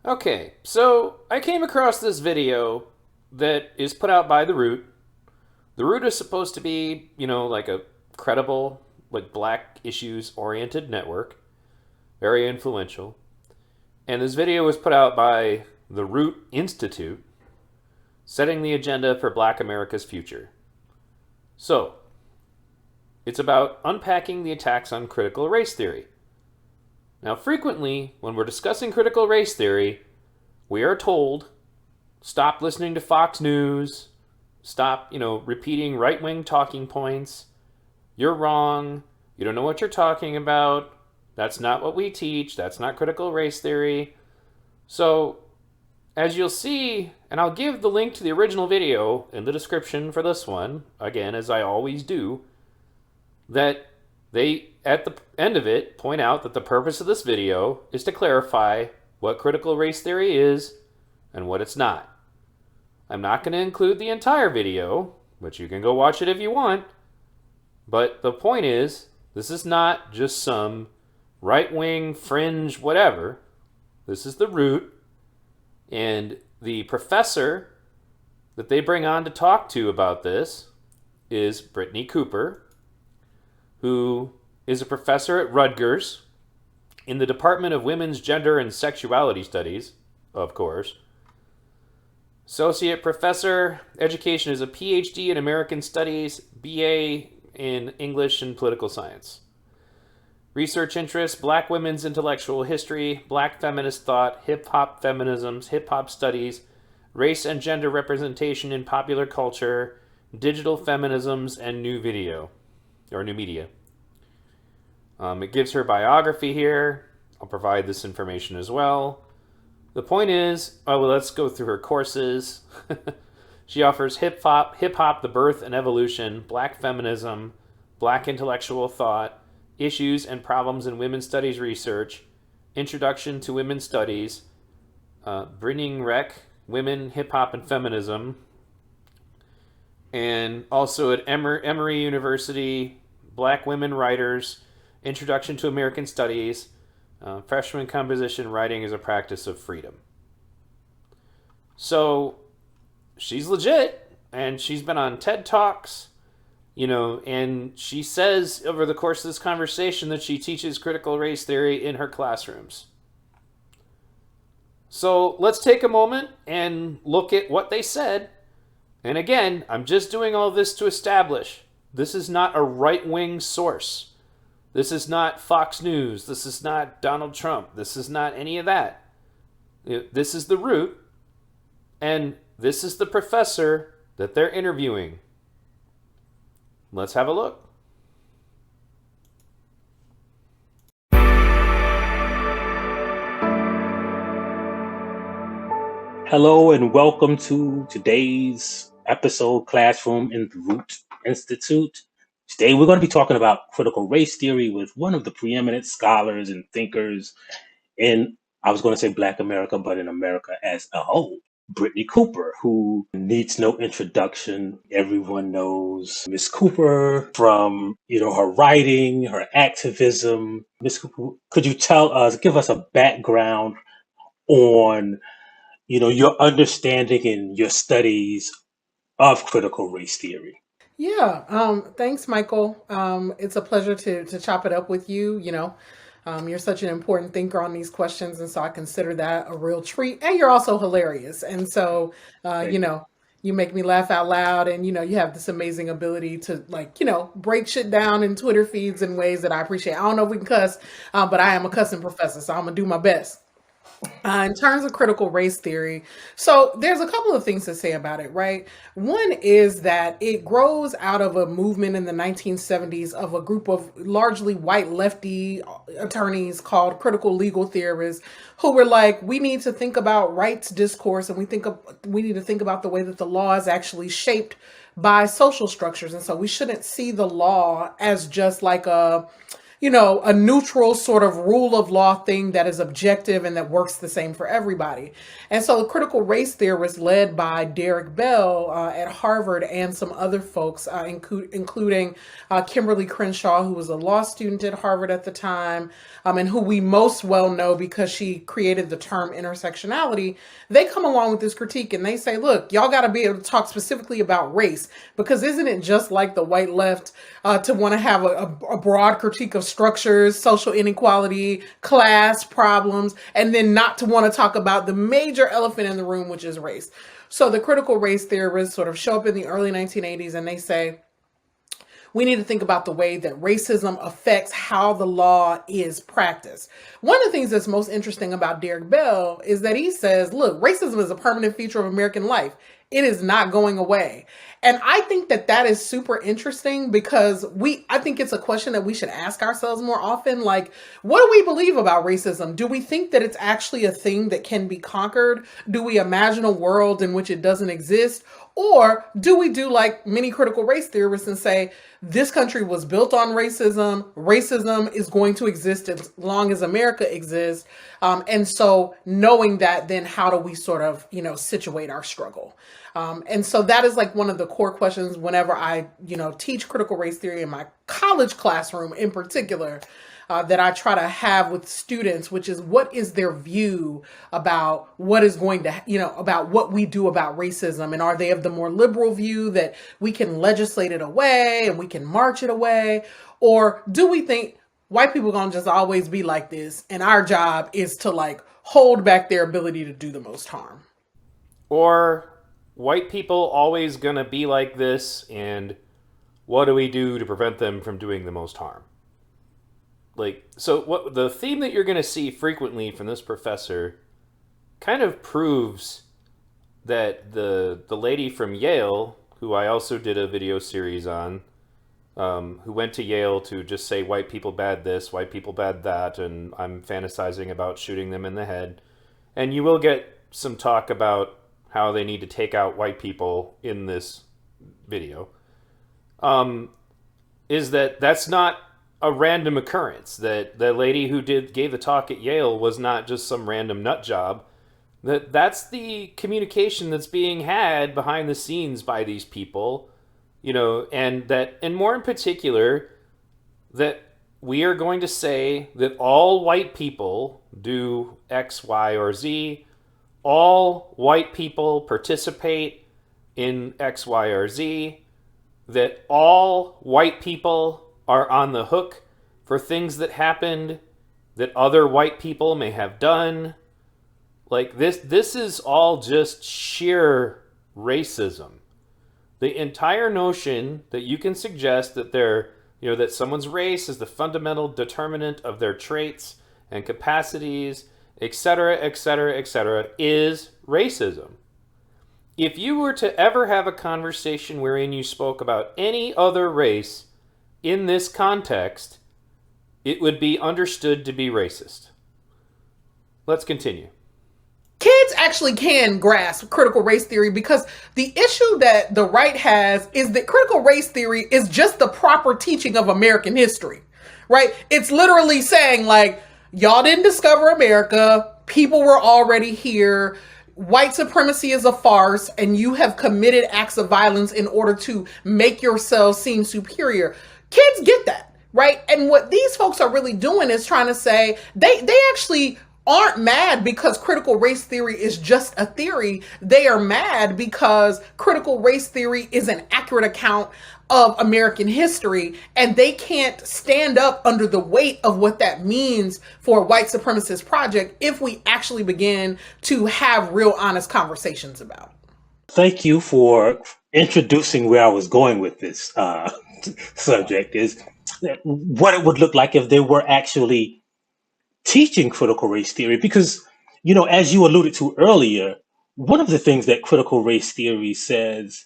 Okay, so I came across this video that is put out by The Root. The Root is supposed to be, like a credible, like black issues oriented network, very influential. And this video was put out by the Root Institute, setting the agenda for Black America's future. So, it's about unpacking the attacks on critical race theory. Now, frequently, when we're discussing critical race theory, we are told stop listening to Fox News, stop, repeating right wing talking points. You're wrong. You don't know what you're talking about. That's not what we teach. That's not critical race theory. So, as you'll see, and I'll give the link to the original video in the description for this one, again, as I always do, that they, at the end of it, point out that the purpose of this video is to clarify what critical race theory is and what it's not. I'm not going to include the entire video, but you can go watch it if you want. But the point is, this is not just some right-wing fringe whatever. This is The Root. And the professor that they bring on to talk to about this is Brittney Cooper, who is a professor at Rutgers in the Department of Women's Gender and Sexuality Studies, of course. Associate Professor, Education is a PhD in American Studies, BA in English and Political Science. Research interests, Black women's intellectual history, Black feminist thought, hip-hop feminisms, hip-hop studies, race and gender representation in popular culture, digital feminisms, and new video, or new media. It gives her biography here. I'll provide this information as well. The point is, let's go through her courses. She offers hip hop, the birth and evolution, Black feminism, Black intellectual thought, issues and problems in women's studies research, introduction to women's studies, bringing rec, women, hip hop, and feminism, and also at Emory University, Black women writers, introduction to American studies, freshman composition writing is a practice of freedom. So she's legit, and she's been on TED Talks, and she says over the course of this conversation that she teaches critical race theory in her classrooms. So let's take a moment and look at what they said. And again, I'm just doing all this to establish this is not a right-wing source. This is not Fox News. This is not Donald Trump. This is not any of that. This is The Root, and this is the professor that they're interviewing. Let's have a look. Hello and welcome to today's episode, Classroom in the Root Institute. Today we're going to be talking about critical race theory with one of the preeminent scholars and thinkers in, I was going to say Black America, but in America as a whole, Brittney Cooper, who needs no introduction. Everyone knows Miss Cooper from, her writing, her activism. Miss Cooper, could you give us a background on your understanding and your studies of critical race theory? Yeah, thanks, Michael. It's a pleasure to chop it up with you. You're such an important thinker on these questions, and so I consider that a real treat. And you're also hilarious, and so Thank you. you make me laugh out loud, and you have this amazing ability to break shit down in Twitter feeds in ways that I appreciate. I don't know if we can cuss, but I am a cussing professor, so I'm gonna do my best. In terms of critical race theory, so there's a couple of things to say about it, right? One is that it grows out of a movement in the 1970s of a group of largely white lefty attorneys called critical legal theorists who were like, we need to think about rights discourse, and we need to think about the way that the law is actually shaped by social structures. And so we shouldn't see the law as just like a neutral sort of rule of law thing that is objective and that works the same for everybody. And so critical race theorists led by Derek Bell at Harvard and some other folks, including Kimberly Crenshaw, who was a law student at Harvard at the time, and who we most well know because she created the term intersectionality. They come along with this critique and they say, look, y'all got to be able to talk specifically about race, because isn't it just like the white left to want to have a broad critique of structures, social inequality, class problems, and then not to want to talk about the major elephant in the room, which is race? So the critical race theorists sort of show up in the early 1980s and they say, we need to think about the way that racism affects how the law is practiced. One of the things that's most interesting about Derek Bell is that he says, look, racism is a permanent feature of American life. It is not going away. And I think that that is super interesting because I think it's a question that we should ask ourselves more often. Like, what do we believe about racism? Do we think that it's actually a thing that can be conquered? Do we imagine a world in which it doesn't exist? Or do we do like many critical race theorists and say, this country was built on racism. Racism is going to exist as long as America exists. And so knowing that, then how do we sort of, situate our struggle? And so that is like one of the core questions whenever I, teach critical race theory in my college classroom in particular, that I try to have with students, which is what is their view about what is going to, about what we do about racism? And are they of the more liberal view that we can legislate it away and we can march it away? Or do we think white people gonna just always be like this and our job is to like hold back their ability to do the most harm? Or white people always gonna be like this, and what do we do to prevent them from doing the most harm? So what the theme that you're going to see frequently from this professor kind of proves that the lady from Yale, who I also did a video series on, who went to Yale to just say white people bad this, white people bad that, and I'm fantasizing about shooting them in the head. And you will get some talk about how they need to take out white people in this video. Is that's not a random occurrence, that the lady who gave the talk at Yale was not just some random nut job. That's the communication that's being had behind the scenes by these people, and more in particular, that we are going to say that all white people do X, Y, or Z. All white people participate in X, Y, or Z. That all white people are on the hook for things that happened that other white people may have done. Like this is all just sheer racism. The entire notion that you can suggest that that someone's race is the fundamental determinant of their traits and capacities, etc., etc., etc., is racism. If you were to ever have a conversation wherein you spoke about any other race in this context, it would be understood to be racist. Let's continue. Kids actually can grasp critical race theory because the issue that the right has is that critical race theory is just the proper teaching of American history, right? It's literally saying like, y'all didn't discover America, people were already here, white supremacy is a farce, and you have committed acts of violence in order to make yourselves seem superior. Kids get that, right? And what these folks are really doing is trying to say they actually aren't mad because critical race theory is just a theory. They are mad because critical race theory is an accurate account of American history, and they can't stand up under the weight of what that means for a white supremacist project if we actually begin to have real honest conversations about it. Thank you for introducing where I was going with this subject, is what it would look like if they were actually teaching critical race theory. Because, as you alluded to earlier, one of the things that critical race theory says,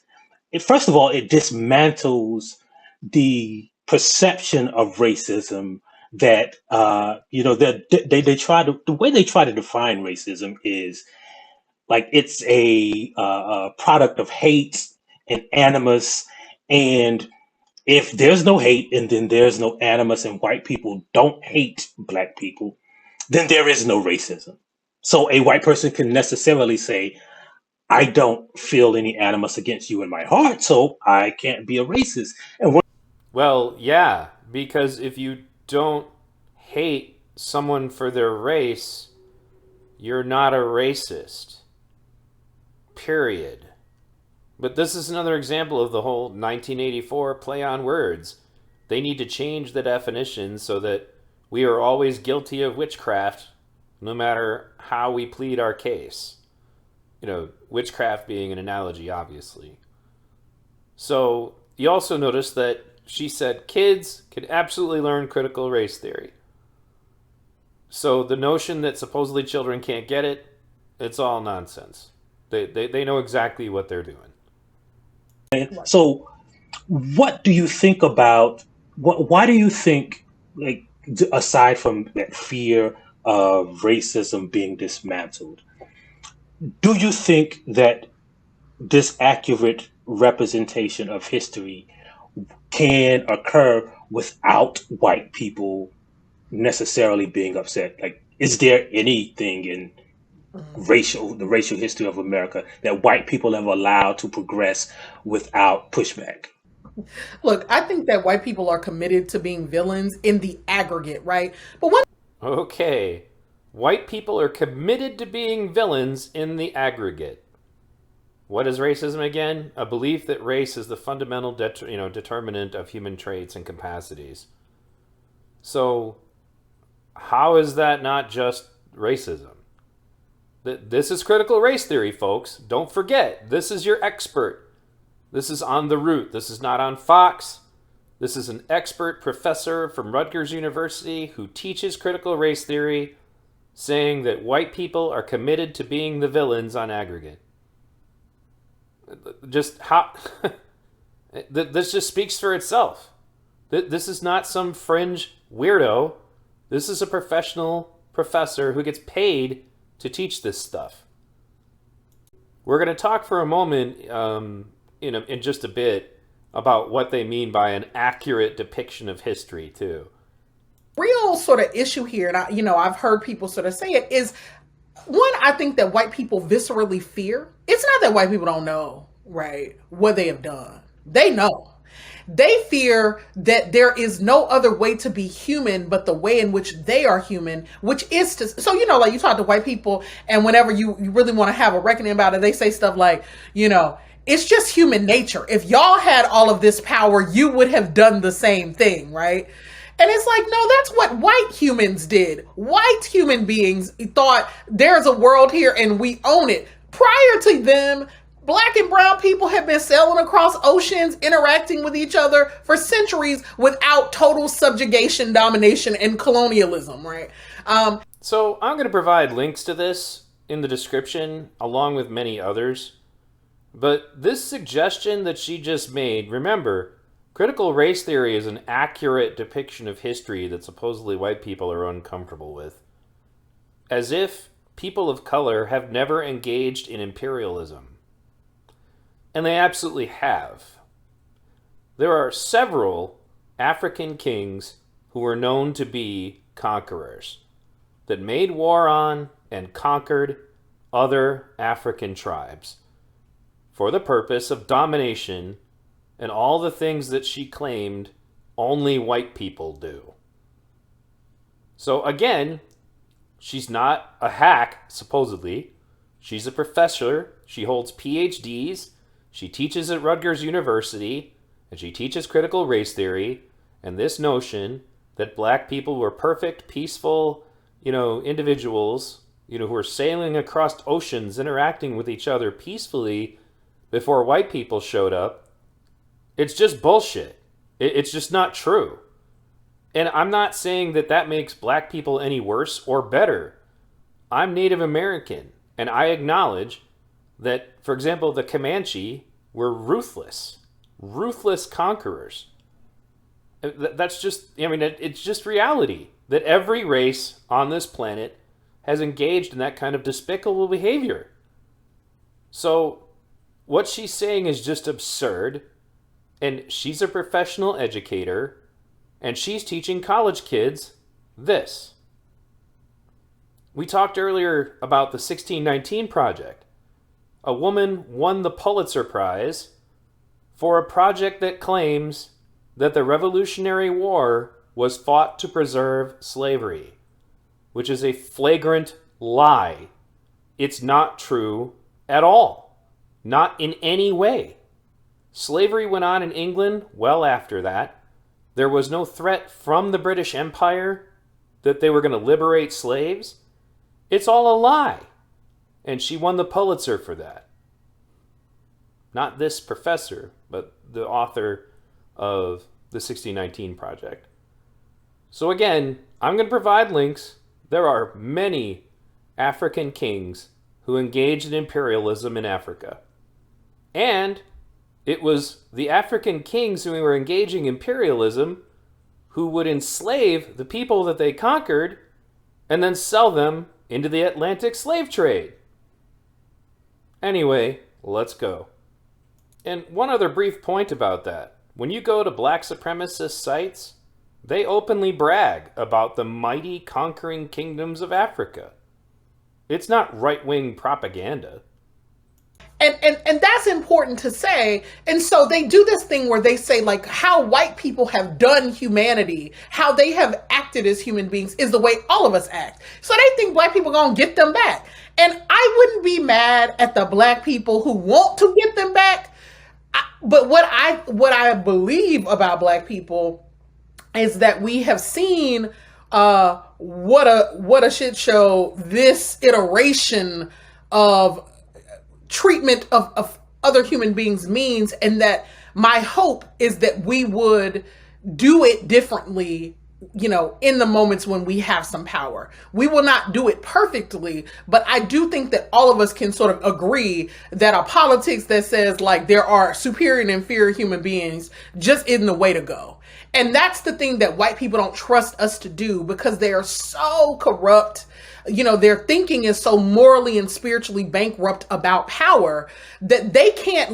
first of all, it dismantles the perception of racism that, they try to, the way they try to define racism is like it's a product of hate and animus, and If there's no hate and then there's no animus and white people don't hate black people, then there is no racism. So a white person can necessarily say, I don't feel any animus against you in my heart, so I can't be a racist. And Well, yeah, because if you don't hate someone for their race, you're not a racist. Period. But this is another example of the whole 1984 play on words. They need to change the definition so that we are always guilty of witchcraft, no matter how we plead our case. You know, witchcraft being an analogy, obviously. So you also notice that she said kids could absolutely learn critical race theory. So the notion that supposedly children can't get it, it's all nonsense. They know exactly what they're doing. so what do you think about why do you think, like, aside from that fear of racism being dismantled, do you think that this accurate representation of history can occur without white people necessarily being upset? Like, is there anything in the racial history of America that white people have allowed to progress without pushback? Look, I think that white people are committed to being villains in the aggregate, right? But one Okay. White people are committed to being villains in the aggregate. What is racism again? A belief that race is the fundamental determinant of human traits and capacities. So, how is that not just racism? This is critical race theory, folks. Don't forget, this is your expert. This is on The Root. This is not on Fox. This is an expert professor from Rutgers University who teaches critical race theory, saying that white people are committed to being the villains on aggregate. Just how... this just speaks for itself. This is not some fringe weirdo. This is a professional professor who gets paid to teach this stuff. We're going to talk for a moment in just a bit about what they mean by an accurate depiction of history, too. real sort of issue here, and I've heard people sort of say it, is one, I think that white people viscerally fear. It's not that white people don't know, right, what they have done. They know. They fear that there is no other way to be human but the way in which they are human, which is to, so, like you talk to white people, and whenever you really want to have a reckoning about it, they say stuff like, it's just human nature. If y'all had all of this power, you would have done the same thing, right? And it's like, no, that's what white humans did. White human beings thought there's a world here and we own it. Prior to them, Black and brown people have been sailing across oceans, interacting with each other for centuries without total subjugation, domination, and colonialism, right? So I'm going to provide links to this in the description, along with many others. But this suggestion that she just made, remember, critical race theory is an accurate depiction of history that supposedly white people are uncomfortable with. As if people of color have never engaged in imperialism. And they absolutely have. There are several African kings who were known to be conquerors that made war on and conquered other African tribes for the purpose of domination and all the things that she claimed only white people do. So again, she's not a hack, supposedly. She's a professor. She holds PhDs. She teaches at Rutgers University, and she teaches critical race theory, and this notion that black people were perfect, peaceful, individuals, who are sailing across oceans, interacting with each other peacefully before white people showed up, it's just bullshit. It's just not true. And I'm not saying that makes black people any worse or better. I'm Native American, and I acknowledge that, for example, the Comanche were ruthless conquerors. That's just, it's just reality that every race on this planet has engaged in that kind of despicable behavior. So what she's saying is just absurd, And she's a professional educator, and she's teaching college kids this. We talked earlier about the 1619 Project. A woman won the Pulitzer Prize for a project that claims that the Revolutionary War was fought to preserve slavery, which is a flagrant lie. It's not true at all. Not in any way. Slavery went on in England well after that. There was no threat from the British Empire that they were going to liberate slaves. It's all a lie. And she won the Pulitzer for that. Not this professor, but the author of the 1619 Project. So again, I'm going to provide links. There are many African kings who engaged in imperialism in Africa. And it was the African kings who were engaging imperialism who would enslave the people that they conquered and then sell them into the Atlantic slave trade. Anyway, let's go. And one other brief point about that. When you go to black supremacist sites, they openly brag about the mighty conquering kingdoms of Africa. It's not right-wing propaganda. And that's important to say. And so they do this thing where they say, like, how white people have done humanity, how they have acted as human beings is the way all of us act. So they think black people are going to get them back. And I wouldn't be mad at the black people who want to get them back. But what I believe about black people is that we have seen what a shit show this iteration of treatment of other human beings means, and that my hope is that we would do it differently, you know, in the moments when we have some power. We will not do it perfectly, but I do think that all of us can sort of agree that a politics that says like there are superior and inferior human beings just isn't the way to go. And that's the thing that white people don't trust us to do, because they are so corrupt. You know, their thinking is so morally and spiritually bankrupt about power that they can't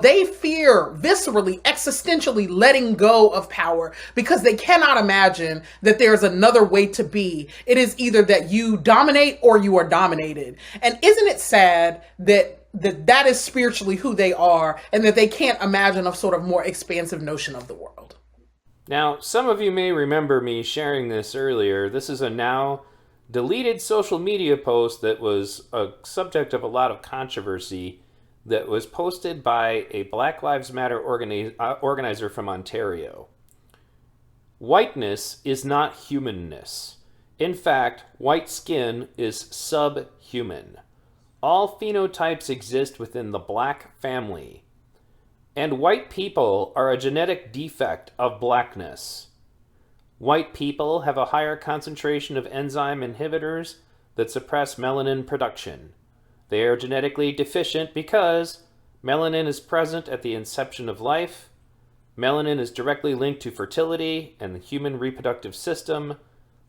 they fear viscerally, existentially letting go of power, because they cannot imagine that there's another way to be. It is either that you dominate or you are dominated. And isn't it sad that is spiritually who they are, and that they can't imagine a sort of more expansive notion of the world? Now, some of you may remember me sharing this earlier. This is a now deleted social media post that was a subject of a lot of controversy that was posted by a Black Lives Matter organizer from Ontario. Whiteness is not humanness. In fact, white skin is subhuman. All phenotypes exist within the black family. And white people are a genetic defect of blackness. White people have a higher concentration of enzyme inhibitors that suppress melanin production. They are genetically deficient because melanin is present at the inception of life. Melanin is directly linked to fertility and the human reproductive system.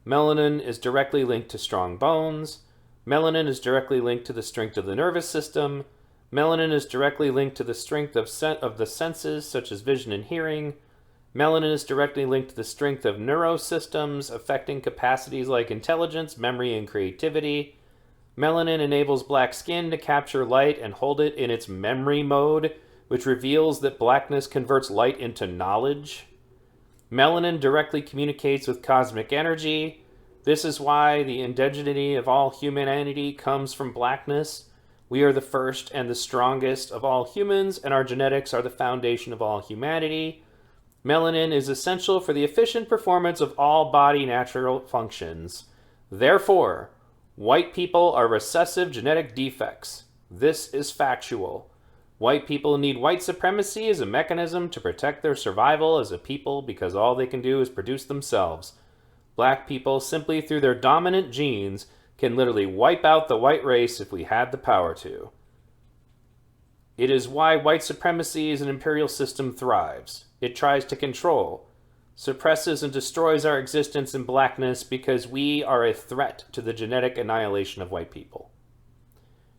Melanin is directly linked to strong bones. Melanin is directly linked to the strength of the nervous system. Melanin is directly linked to the strength of the senses, such as vision and hearing. Melanin is directly linked to the strength of neurosystems, affecting capacities like intelligence, memory, and creativity. Melanin enables black skin to capture light and hold it in its memory mode, which reveals that blackness converts light into knowledge. Melanin directly communicates with cosmic energy. This is why the indigeneity of all humanity comes from blackness. We are the first and the strongest of all humans, and our genetics are the foundation of all humanity. Melanin is essential for the efficient performance of all body natural functions. Therefore, white people are recessive genetic defects. This is factual. White people need white supremacy as a mechanism to protect their survival as a people, because all they can do is produce themselves. Black people, simply through their dominant genes, can literally wipe out the white race if we had the power to. It is why white supremacy as an imperial system thrives. It tries to control, suppresses, and destroys our existence in blackness because we are a threat to the genetic annihilation of white people.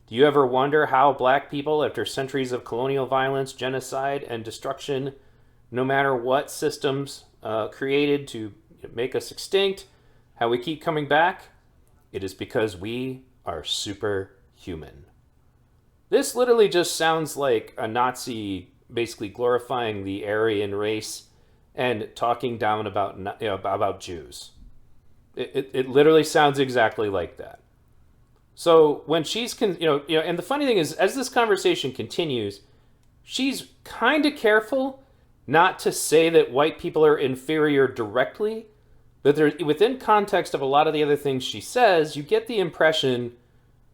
Do you ever wonder how black people, after centuries of colonial violence, genocide, and destruction, no matter what systems created to make us extinct, how we keep coming back, it is because we are superhuman. This literally just sounds like a Nazi basically glorifying the Aryan race and talking down about Jews. It literally sounds exactly like that. So when she's and the funny thing is, as this conversation continues, she's kind of careful not to say that white people are inferior directly, but within context of a lot of the other things she says, you get the impression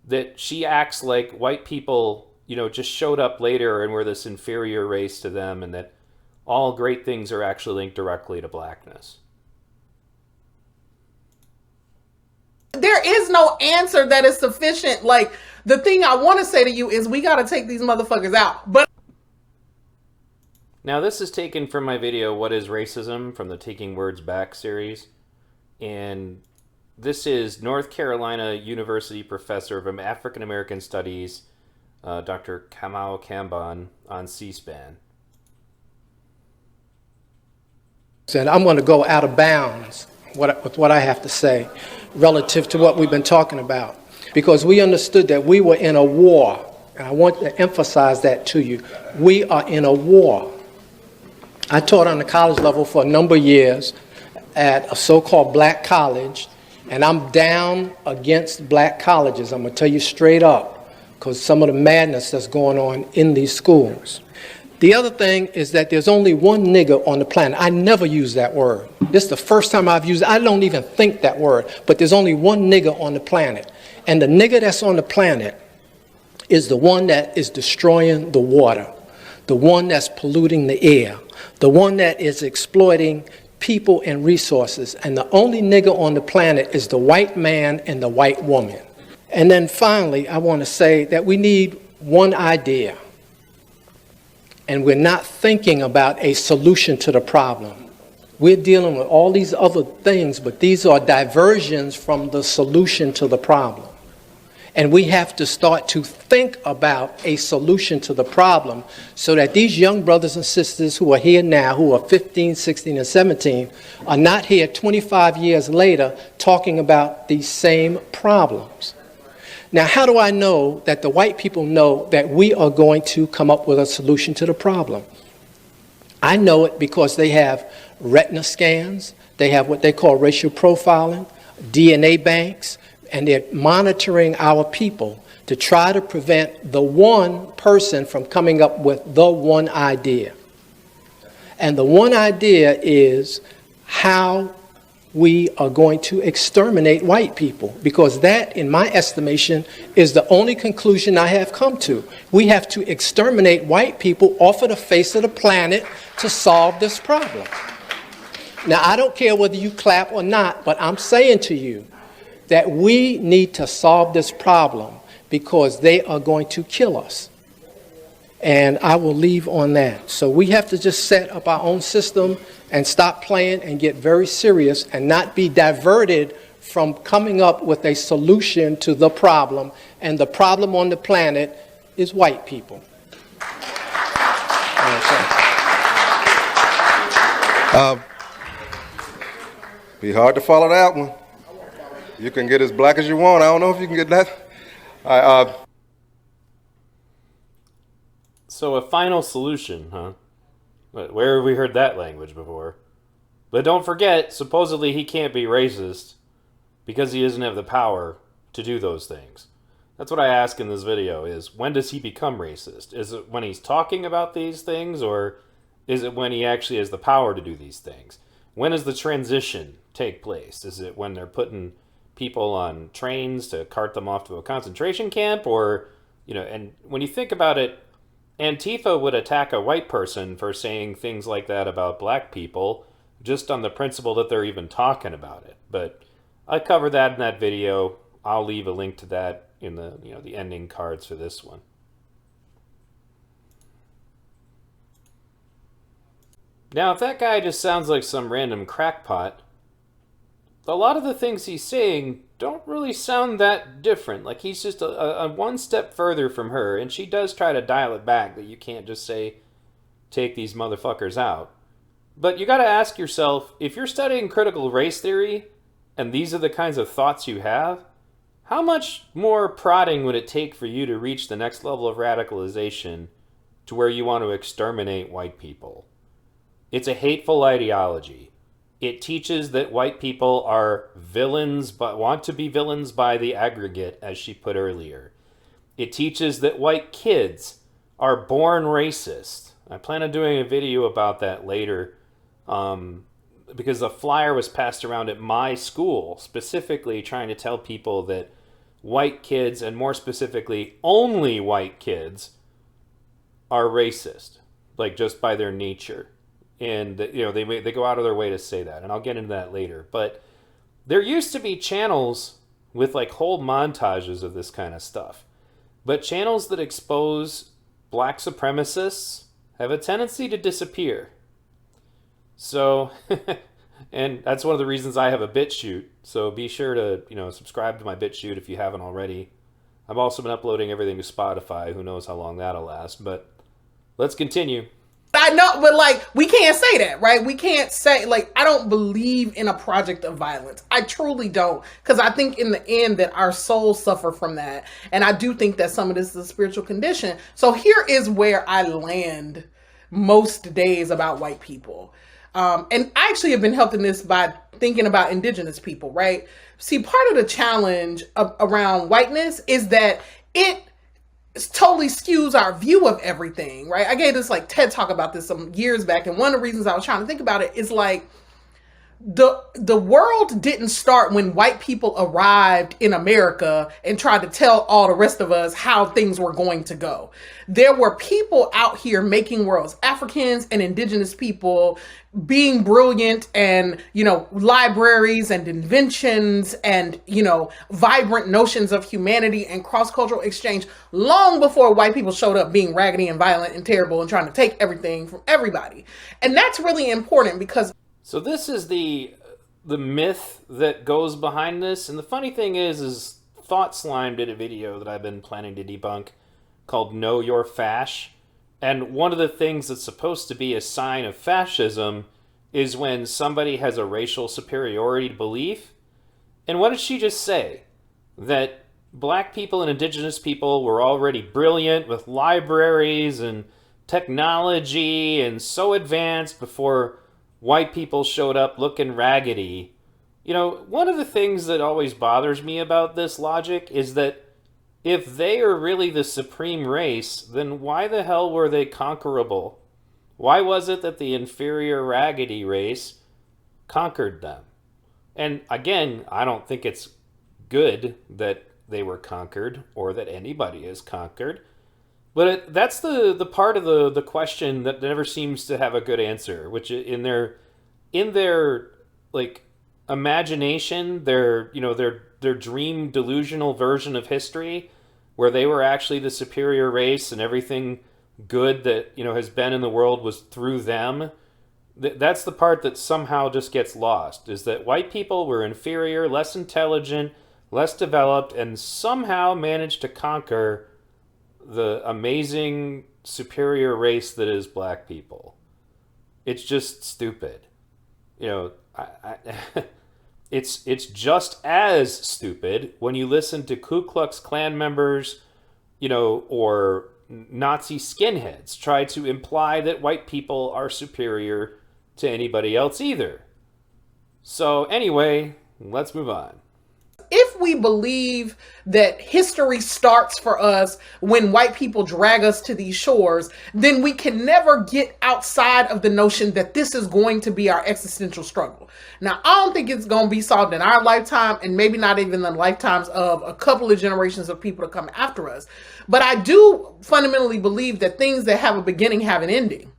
that she acts like white people, just showed up later and were this inferior race to them, and that all great things are actually linked directly to blackness. There is no answer that is sufficient. Like, the thing I want to say to you is we got to take these motherfuckers out. But now, this is taken from my video, What is Racism? From the Taking Words Back series. And this is North Carolina University professor of African American Studies, Dr. Kamau Kambon, on C-SPAN. And I'm going to go out of bounds with what I have to say relative to what we've been talking about, because we understood that we were in a war, and I want to emphasize that to you. We are in a war. I taught on the college level for a number of years at a so-called black college, and I'm down against black colleges. I'm going to tell you straight up, because some of the madness that's going on in these schools. The other thing is that there's only one nigger on the planet. I never use that word. This is the first time I've used it. I don't even think that word, but there's only one nigger on the planet. And the nigger that's on the planet is the one that is destroying the water, the one that's polluting the air, the one that is exploiting people and resources. And the only nigger on the planet is the white man and the white woman. And then finally, I want to say that we need one idea. And we're not thinking about a solution to the problem. We're dealing with all these other things, but these are diversions from the solution to the problem. And we have to start to think about a solution to the problem so that these young brothers and sisters who are here now, who are 15, 16, and 17, are not here 25 years later talking about these same problems. Now, how do I know that the white people know that we are going to come up with a solution to the problem? I know it because they have retina scans, they have what they call racial profiling, DNA banks, and they're monitoring our people to try to prevent the one person from coming up with the one idea. And the one idea is how we are going to exterminate white people, because that, in my estimation, is the only conclusion I have come to. We have to exterminate white people off of the face of the planet to solve this problem. Now, I don't care whether you clap or not, but I'm saying to you that we need to solve this problem because they are going to kill us. And I will leave on that. So we have to just set up our own system and stop playing and get very serious and not be diverted from coming up with a solution to the problem. And the problem on the planet is white people. Be hard to follow that one. You can get as black as you want. I don't know if you can get that. So a final solution, huh? Where have we heard that language before? But don't forget, supposedly he can't be racist because he doesn't have the power to do those things. That's what I ask in this video, is when does he become racist? Is it when he's talking about these things, or is it when he actually has the power to do these things? When does the transition take place? Is it when they're putting people on trains to cart them off to a concentration camp? Or, and when you think about it, Antifa would attack a white person for saying things like that about black people just on the principle that they're even talking about it. But I covered that in that video. I'll leave a link to that in the the ending cards for this one. Now, if that guy just sounds like some random crackpot, a lot of the things he's saying don't really sound that different. Like, he's just a one step further from her, and she does try to dial it back, that you can't just say, take these motherfuckers out. But you got to ask yourself, if you're studying critical race theory and these are the kinds of thoughts you have, how much more prodding would it take for you to reach the next level of radicalization to where you want to exterminate white people? It's a hateful ideology. It teaches that white people are villains, but want to be villains by the aggregate, as she put earlier. It teaches that white kids are born racist. I plan on doing a video about that later, because a flyer was passed around at my school specifically trying to tell people that white kids, and more specifically only white kids, are racist, like just by their nature. And they go out of their way to say that, and I'll get into that later. But there used to be channels with like whole montages of this kind of stuff, but channels that expose black supremacists have a tendency to disappear. So, and that's one of the reasons I have a BitChute. So be sure to, subscribe to my BitChute if you haven't already. I've also been uploading everything to Spotify. Who knows how long that'll last, but let's continue. I know, but like, we can't say that, right? We can't say, like, I don't believe in a project of violence. I truly don't. Because I think in the end that our souls suffer from that. And I do think that some of this is a spiritual condition. So here is where I land most days about white people. And I actually have been helping this by thinking about indigenous people, right? See, part of the challenge around whiteness is that it totally skews our view of everything, right? I gave this like TED talk about this some years back, and one of the reasons I was trying to think about it is like the world didn't start when white people arrived in America and tried to tell all the rest of us how things were going to go. There were people out here making worlds, Africans and indigenous people being brilliant, and, libraries and inventions and, vibrant notions of humanity and cross-cultural exchange long before white people showed up being raggedy and violent and terrible and trying to take everything from everybody. And that's really important because... So this is the myth that goes behind this. And the funny thing is Thought Slime did a video that I've been planning to debunk called Know Your Fash. And one of the things that's supposed to be a sign of fascism is when somebody has a racial superiority belief. And what did she just say? That black people and indigenous people were already brilliant with libraries and technology and so advanced before white people showed up looking raggedy. One of the things that always bothers me about this logic is that if they are really the supreme race, then why the hell were they conquerable? Why was it that the inferior raggedy race conquered them? And again, I don't think it's good that they were conquered or that anybody is conquered. But that's the part of the question that never seems to have a good answer, which in their like imagination, their dream delusional version of history, where they were actually the superior race and everything good that has been in the world was through them. That's the part that somehow just gets lost, is that white people were inferior, less intelligent, less developed, and somehow managed to conquer the amazing superior race that is black people. It's just stupid. It's just as stupid when you listen to Ku Klux Klan members, or Nazi skinheads try to imply that white people are superior to anybody else either. So anyway, let's move on. If we believe that history starts for us when white people drag us to these shores, then we can never get outside of the notion that this is going to be our existential struggle. Now, I don't think it's going to be solved in our lifetime, and maybe not even the lifetimes of a couple of generations of people to come after us. But I do fundamentally believe that things that have a beginning have an ending.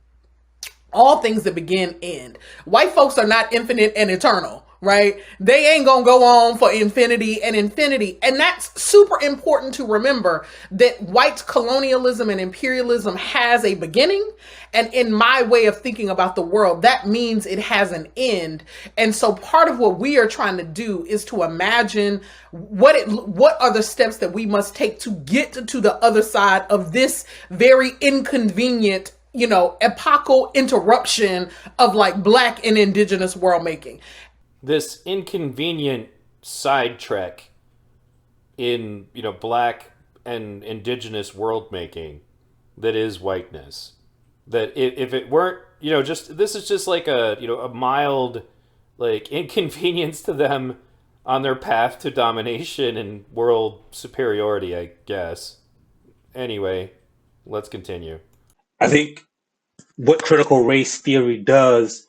All things that begin end. White folks are not infinite and eternal. Right? They ain't gonna go on for infinity and infinity. And that's super important to remember, that white colonialism and imperialism has a beginning. And in my way of thinking about the world, that means it has an end. And so part of what we are trying to do is to imagine what are the steps that we must take to get to the other side of this very inconvenient, epochal interruption of like Black and Indigenous world making. This inconvenient sidetrack in, Black and Indigenous world making that is whiteness. That if it weren't, this is just like a mild, like, inconvenience to them on their path to domination and world superiority, I guess. Anyway, let's continue. I think what critical race theory does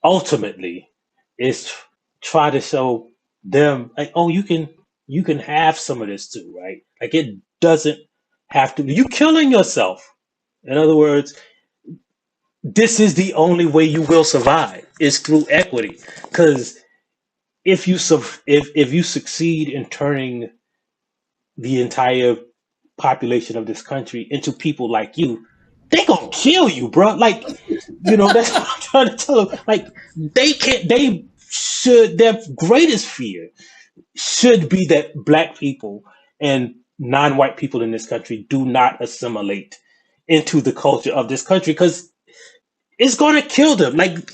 ultimately is try to show them, like, oh, you can have some of this too, right? Like, it doesn't have to be you killing yourself. In other words, this is the only way you will survive is through equity. Because if you succeed in turning the entire population of this country into people like you, they gonna kill you, bro. Like, that's what I'm trying to tell them. Like, their greatest fear should be that Black people and non-white people in this country do not assimilate into the culture of this country, because it's gonna kill them. Like,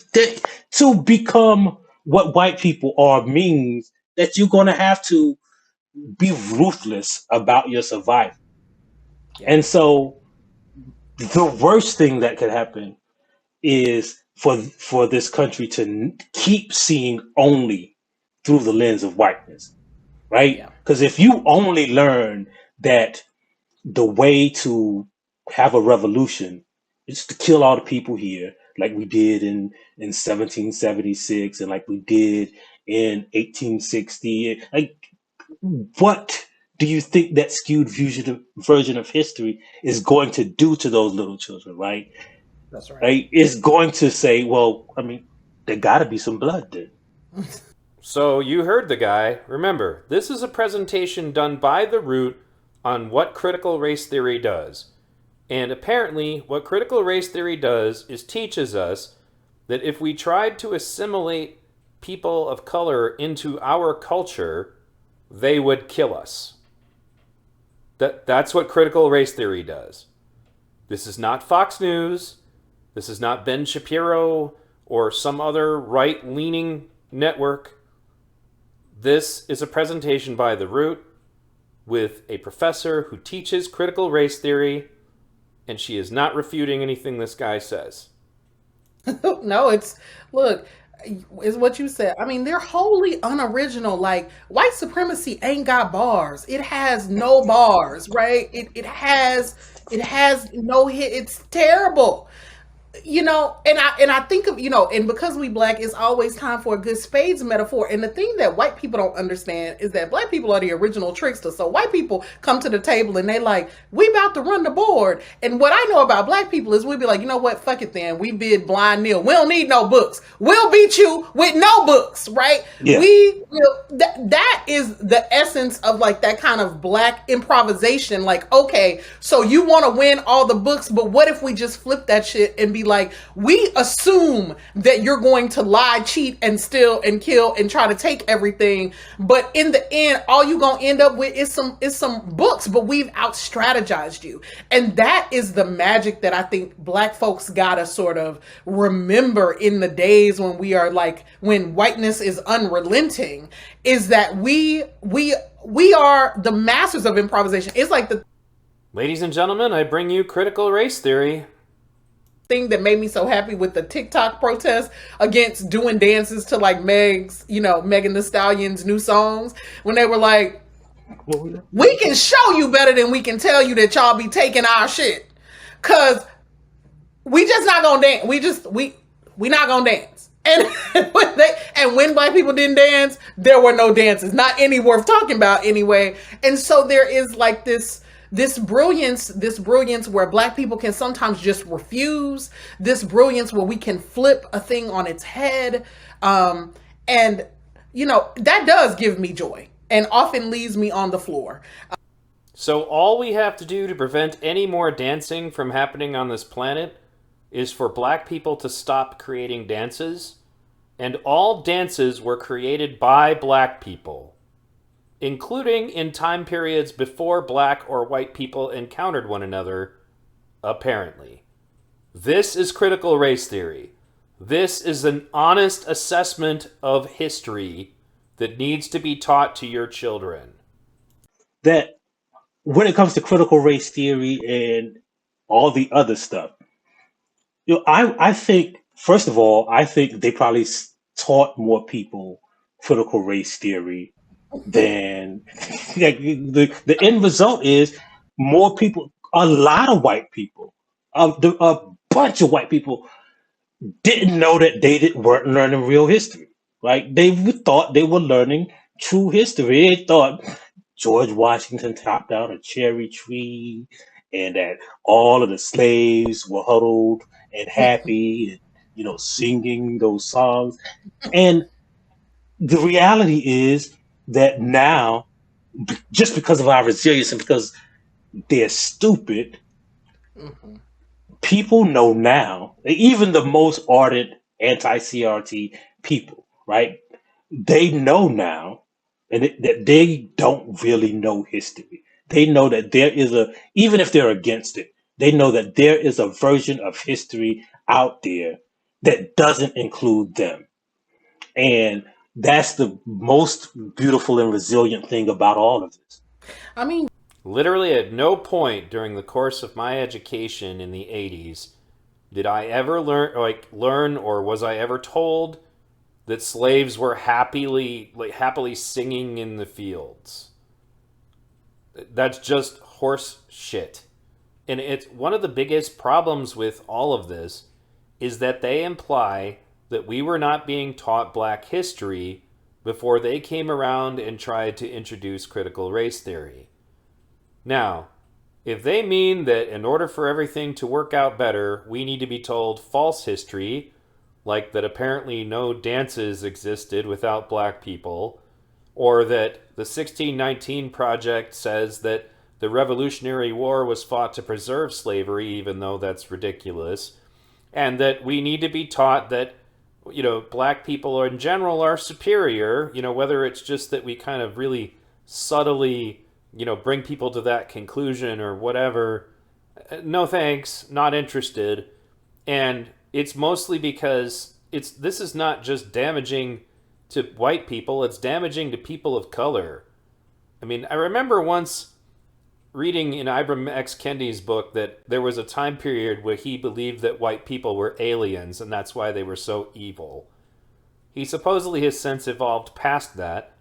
to become what white people are means that you're gonna have to be ruthless about your survival. Yeah. And so the worst thing that could happen is for this country to keep seeing only through the lens of whiteness, right? Yeah. Because if you only learn that the way to have a revolution is to kill all the people here, like we did in 1776 and like we did in 1860, like, what do you think that skewed version of history is going to do to those little children, right? That's right. Right? It's going to say, well, I mean, there got to be some blood then. So you heard the guy. Remember, this is a presentation done by The Root on what critical race theory does. And apparently, what critical race theory does is teaches us that if we tried to assimilate people of color into our culture, they would kill us. That's what critical race theory does. This is not Fox News. This is not Ben Shapiro or some other right-leaning network. This is a presentation by The Root with a professor who teaches critical race theory, and she is not refuting anything this guy says. No, it's what you said. I mean, they're wholly unoriginal. Like, white supremacy ain't got bars. It has no bars, right? It has no hit. It's terrible. And I think of, and because we Black, it's always time for a good spades metaphor. And the thing that white people don't understand is that Black people are the original tricksters. So white people come to the table and they like, we about to run the board. And what I know about Black people is we be like, you know what, fuck it then. We bid blind nil. We don't need no books. We'll beat you with no books, right? Yeah. That is the essence of like that kind of Black improvisation. Like, okay, so you want to win all the books, but what if we just flip that shit and be like, we assume that you're going to lie, cheat, and steal and kill and try to take everything, but in the end, all you gonna end up with is some books, but we've out strategized you. And that is the magic that I think Black folks gotta sort of remember in the days when we are like, when whiteness is unrelenting, is that we are the masters of improvisation. It's like Ladies and gentlemen, I bring you critical race theory. Thing that made me so happy with the TikTok protest against doing dances to like Megan Thee Stallion's new songs, when they were like, we can show you better than we can tell you that y'all be taking our shit, cause we just not gonna dance. We not gonna dance. And when Black people didn't dance, there were no dances, not any worth talking about anyway. And so there is like this brilliance where Black people can sometimes just refuse, this brilliance where we can flip a thing on its head. And that does give me joy and often leaves me on the floor. So all we have to do to prevent any more dancing from happening on this planet is for Black people to stop creating dances. And all dances were created by Black people, including in time periods before Black or white people encountered one another, apparently. This is critical race theory. This is an honest assessment of history that needs to be taught to your children. That when it comes to critical race theory and all the other stuff, I think, first of all, I think they probably taught more people critical race theory than like, the end result is more people, a lot of white people, a bunch of white people didn't know that weren't learning real history. Right? They thought they were learning true history. They thought George Washington chopped down a cherry tree, and that all of the slaves were huddled and happy, and singing those songs. And the reality is that now, just because of our resilience and because they're stupid, people know now, even the most ardent anti-CRT people, right? They know now that they don't really know history. They know that there is even if they're against it, they know that there is a version of history out there that doesn't include them. And that's the most beautiful and resilient thing about all of this. I mean, literally at no point during the course of my education in the 80s did I ever learn or was I ever told that slaves were happily singing in the fields. That's just horse shit. And it's one of the biggest problems with all of this is that they imply that we were not being taught black history before they came around and tried to introduce critical race theory. Now, if they mean that in order for everything to work out better, we need to be told false history, like that apparently no dances existed without black people, or that the 1619 Project says that the Revolutionary War was fought to preserve slavery, even though that's ridiculous, and that we need to be taught that, black people in general are superior, whether it's just that we kind of really subtly, bring people to that conclusion or whatever. No thanks, not interested. And it's mostly because this is not just damaging to white people, it's damaging to people of color. I mean, I remember once reading in Ibram X. Kendi's book that there was a time period where he believed that white people were aliens and that's why they were so evil. He supposedly has since evolved past that.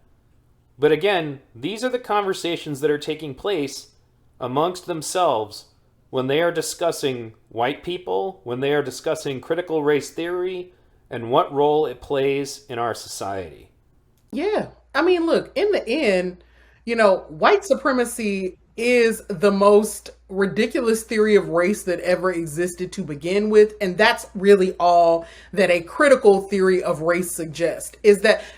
But again, these are the conversations that are taking place amongst themselves when they are discussing white people, when they are discussing critical race theory, and what role it plays in our society. yeah. I mean, look, in the end, white supremacy is the most ridiculous theory of race that ever existed to begin with, and that's really all that a critical theory of race suggests.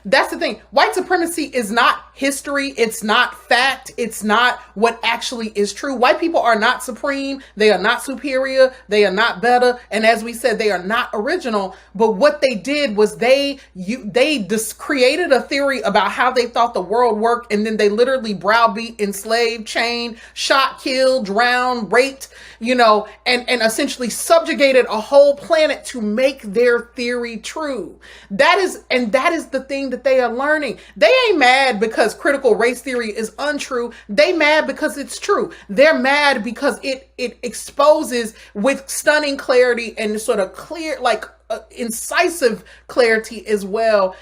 That's the thing. White supremacy is not history, it's not fact, it's not what actually is true. White people are not supreme, they are not superior, they are not better, and as we said, they are not original. But what they did was they just created a theory about how they thought the world worked, and then they literally browbeat, enslaved, chained, shot, killed, drowned, raped, and essentially subjugated a whole planet to make their theory true. That is the thing that they are learning. They ain't mad because critical race theory is untrue. They mad because it's true. They're mad because it exposes with stunning clarity and sort of clear, incisive clarity as well,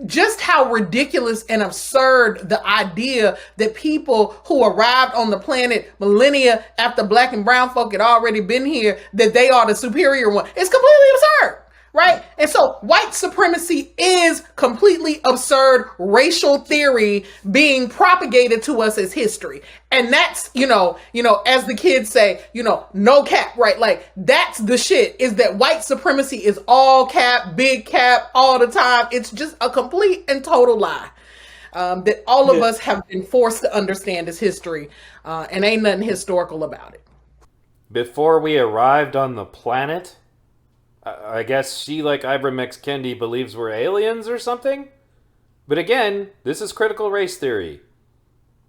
just how ridiculous and absurd the idea that people who arrived on the planet millennia after black and brown folk had already been here, that they are the superior one. It's completely absurd, right? And so white supremacy is completely absurd racial theory being propagated to us as history. And that's, as the kids say, no cap, right? Like, that's the shit, is that white supremacy is all cap, big cap, all the time. It's just a complete and total lie that all of us have been forced to understand as history, and ain't nothing historical about it. Before we arrived on the planet, I guess she, like Ibram X. Kendi, believes we're aliens or something? But again, this is critical race theory.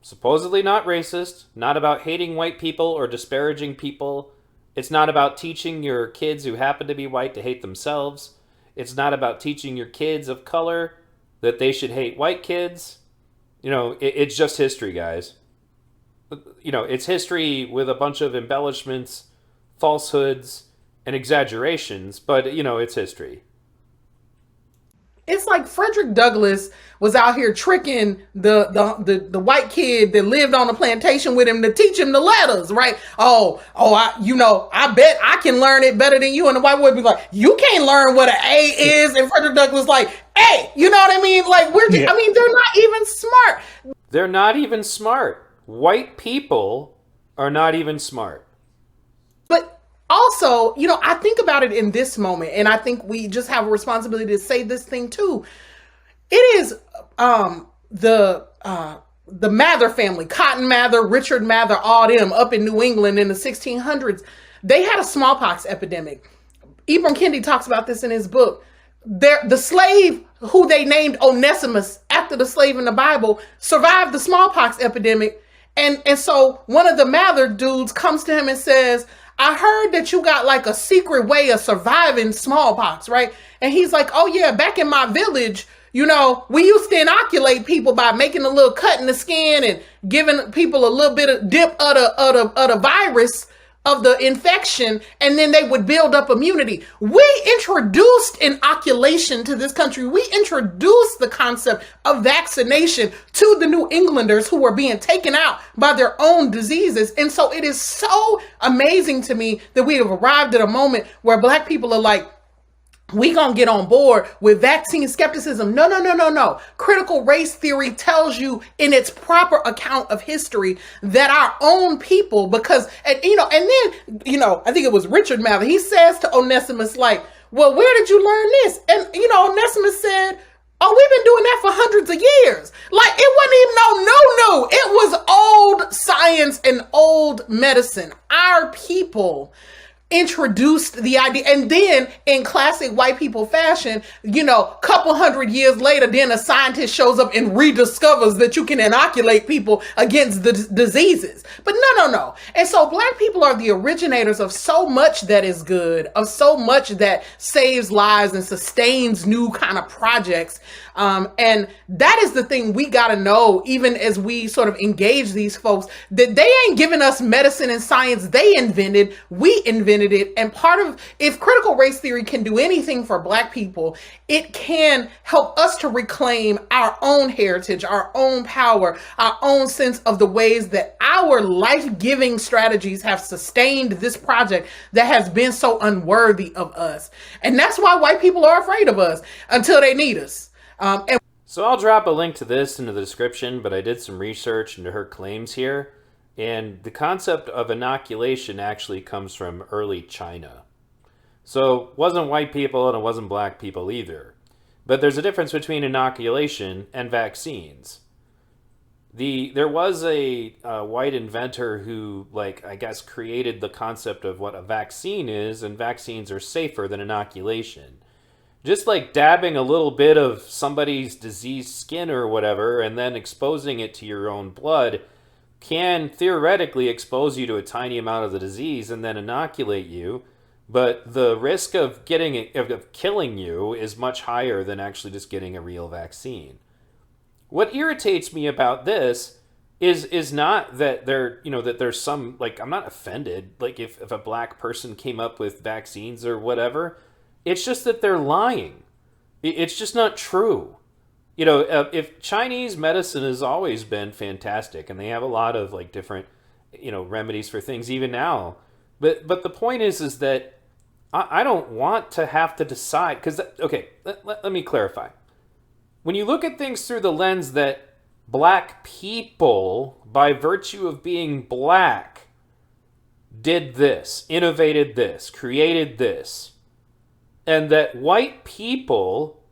Supposedly not racist, not about hating white people or disparaging people. It's not about teaching your kids who happen to be white to hate themselves. It's not about teaching your kids of color that they should hate white kids. It's just history, guys. It's history with a bunch of embellishments, falsehoods, and exaggerations, but, it's history. It's like Frederick Douglass was out here tricking the white kid that lived on the plantation with him to teach him the letters, right? I bet I can learn it better than you. And the white boy would be like, you can't learn what an A is. And Frederick Douglass like, hey, you know what I mean? Like, they're not even smart. They're not even smart. White people are not even smart. But also, I think about it in this moment, and I think we just have a responsibility to say this thing too. It is the Mather family, Cotton Mather, Richard Mather, all them up in New England in the 1600s. They had a smallpox epidemic. Ibram Kendi talks about this in his book. The slave who they named Onesimus after the slave in the Bible survived the smallpox epidemic. And so one of the Mather dudes comes to him and says, I heard that you got like a secret way of surviving smallpox, right? And he's like, oh yeah, back in my village, we used to inoculate people by making a little cut in the skin and giving people a little bit of dip of the virus of the infection, and then they would build up immunity. We introduced inoculation to this country. We introduced the concept of vaccination to the New Englanders who were being taken out by their own diseases. And so it is so amazing to me that we have arrived at a moment where Black people are like, we gonna get on board with vaccine skepticism. No. Critical race theory tells you in its proper account of history that our own people, because, and then, I think it was Richard Mather, he says to Onesimus, like, well, where did you learn this? And, Onesimus said, oh, we've been doing that for hundreds of years. Like, it wasn't even no. It was old science and old medicine. Our people introduced the idea, and then in classic white people fashion, couple hundred years later, then a scientist shows up and rediscovers that you can inoculate people against the diseases. But no. And so Black people are the originators of so much that is good, of so much that saves lives and sustains new kind of projects. And that is the thing we got to know, even as we sort of engage these folks, that they ain't giving us medicine and science they invented, we invented it. And if critical race theory can do anything for Black people, it can help us to reclaim our own heritage, our own power, our own sense of the ways that our life-giving strategies have sustained this project that has been so unworthy of us. And that's why white people are afraid of us until they need us. So I'll drop a link to this in the description, but I did some research into her claims here, and the concept of inoculation actually comes from early China. So it wasn't white people and it wasn't Black people either. But there's a difference between inoculation and vaccines. There was a white inventor who, I guess, created the concept of what a vaccine is, and vaccines are safer than inoculation. Just like dabbing a little bit of somebody's diseased skin or whatever and then exposing it to your own blood can theoretically expose you to a tiny amount of the disease and then inoculate you, but the risk of killing you is much higher than actually just getting a real vaccine. What irritates me about this is not that that there's some, I'm not offended, if a Black person came up with vaccines or whatever. It's just that they're lying. It's just not true. If Chinese medicine has always been fantastic, and they have a lot of different, remedies for things even now. But the point is that I don't want to have to decide, because, let me clarify. When you look at things through the lens that Black people, by virtue of being Black, did this, innovated this, created this, and that white people,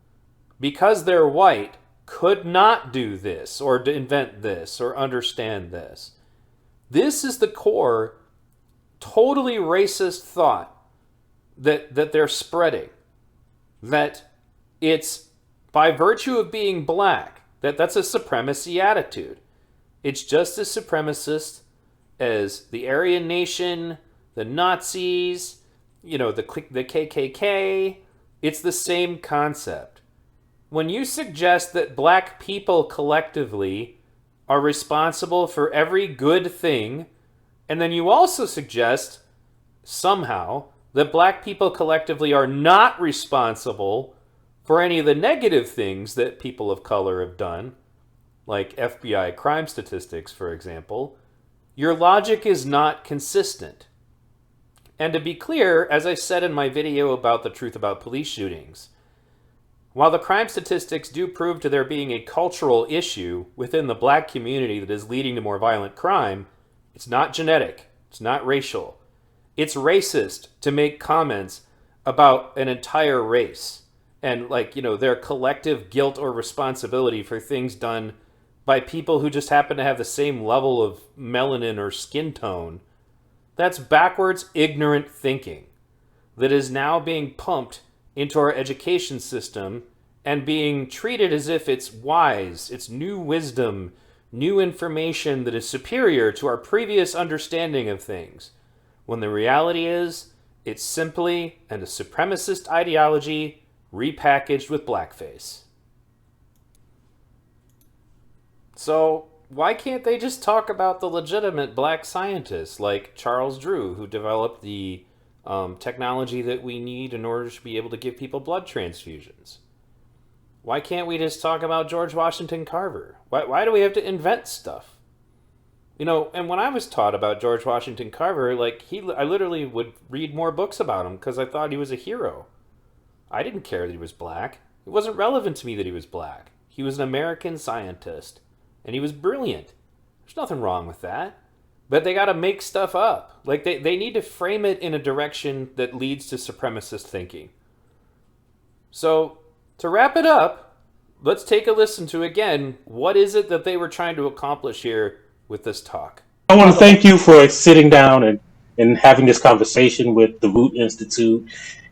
because they're white, could not do this or invent this or understand this. This is the core, totally racist thought that they're spreading. That it's by virtue of being Black, that's a supremacy attitude. It's just as supremacist as the Aryan nation, the Nazis, the KKK. It's the same concept. When you suggest that black people collectively are responsible for every good thing, and then you also suggest somehow that black people collectively are not responsible for any of the negative things that people of color have done, like FBI crime statistics, for example, your logic is not consistent. And to be clear, as I said in my video about the truth about police shootings, while the crime statistics do prove to there being a cultural issue within the black community that is leading to more violent crime, it's not genetic, it's not racial. It's racist to make comments about an entire race and their collective guilt or responsibility for things done by people who just happen to have the same level of melanin or skin tone. That's backwards, ignorant thinking that is now being pumped into our education system and being treated as if it's wise, it's new wisdom, new information that is superior to our previous understanding of things, when the reality is it's simply a supremacist ideology repackaged with blackface. So why can't they just talk about the legitimate black scientists like Charles Drew, who developed the technology that we need in order to be able to give people blood transfusions? Why can't we just talk about George Washington Carver? Why do we have to invent stuff? And when I was taught about George Washington Carver, I literally would read more books about him because I thought he was a hero. I didn't care that he was black. It wasn't relevant to me that he was black. He was an American scientist, and he was brilliant. There's nothing wrong with that. But they got to make stuff up. They need to frame it in a direction that leads to supremacist thinking. So, to wrap it up, let's take a listen to, again, what is it that they were trying to accomplish here with this talk. I want to thank you for sitting down and having this conversation with the Root Institute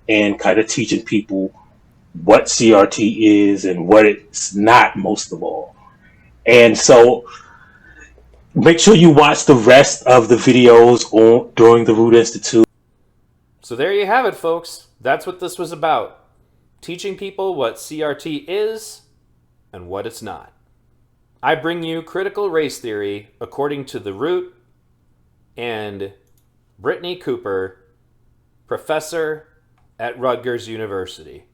and kind of teaching people what CRT is and what it's not, most of all. And so make sure you watch the rest of the videos during the Root Institute. So there you have it, folks. That's what this was about. Teaching people what CRT is and what it's not. I bring you critical race theory according to The Root and Brittney Cooper, professor at Rutgers University.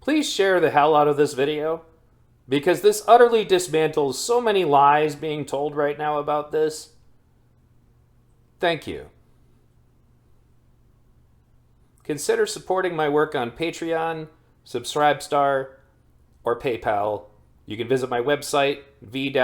Please share the hell out of this video, because this utterly dismantles so many lies being told right now about this. Thank you. Consider supporting my work on Patreon, Subscribestar, or PayPal. You can visit my website, v-radio.us.